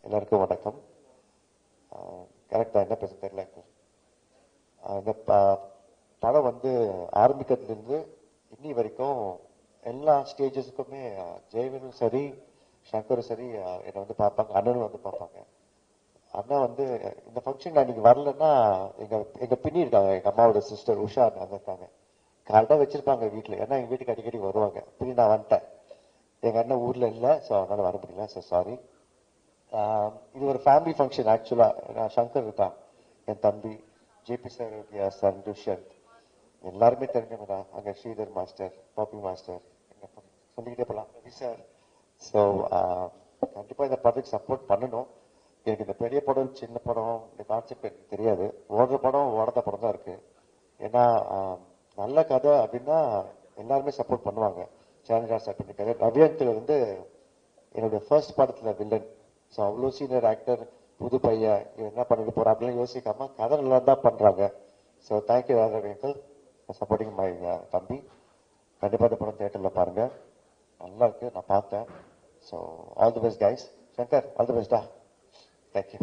எல்லாருக்கும் வணக்கம். கரெக்டாக என்ன பேச தெரியல. இந்த படம் வந்து ஆரம்பிக்கிறதுலேருந்து இன்னி வரைக்கும் எல்லா ஸ்டேஜஸ்க்குமே ஜெயவேலும் சரி, சங்கரும் சரி என்னை வந்து பார்ப்பாங்க, அண்ணனும் வந்து பார்ப்பாங்க. அண்ணா வந்து இந்த ஃபங்க்ஷன் அன்னைக்கு வரலன்னா எங்க பின்னி இருக்காங்க, எங்க அம்மாவோட சிஸ்டர் உஷா அங்கே இருக்காங்க. கரெக்டாக வச்சிருப்பாங்க வீட்டில், ஏன்னா எங்கள் வீட்டுக்கு அடிக்கடி வருவாங்க. பின்னி நான் வந்துட்டேன், எங்க அண்ணன் ஊர்ல இல்லை, ஸோ அதனால வர முடியல, ஸோ சாரி. இது ஒரு ஃபேமிலி ஃபங்க்ஷன். ஆக்சுவலா நான் சங்கர் இருக்கான், என் தம்பி ஜேபி சார், சார் துஷ்யந்த், எல்லாருமே தெரிஞ்சவங்க தான். அங்கே ஸ்ரீதர் மாஸ்டர், பாப்பி மாஸ்டர், சொல்லிக்கிட்டே போகலாம், ரவி சார். ஸோ கண்டிப்பாக இந்த படத்துக்கு சப்போர்ட் பண்ணணும். எனக்கு இந்த பெரிய படம் சின்ன படம் இந்த கான்செப்ட் எனக்கு தெரியாது. ஓடுற படம் ஓடாத படம் தான் இருக்கு. ஏன்னா நல்ல கதை அப்படின்னா எல்லாருமே சப்போர்ட் பண்ணுவாங்க. சேனல்ராஜ் சார் பண்ணிருக்காரு. ரவியத்தில் வந்து என்னுடைய ஃபர்ஸ்ட் படத்துல வில்லன். ஸோ அவ்வளோ சீனியர் ஆக்டர், புது பையன் என்ன பண்ணிட்டு போறா அப்படின்னு யோசிக்காம கதை நல்லா தான் பண்றாங்க. So thank you Ravi uncle supporting my தம்பி. கண்டிப்பாக இந்த படம் தியேட்டர்ல பாருங்க, நல்லா இருக்கு, நான் பார்த்தேன். So all the best guys. Shankar, all the பெஸ்டா. தேங்க்யூ.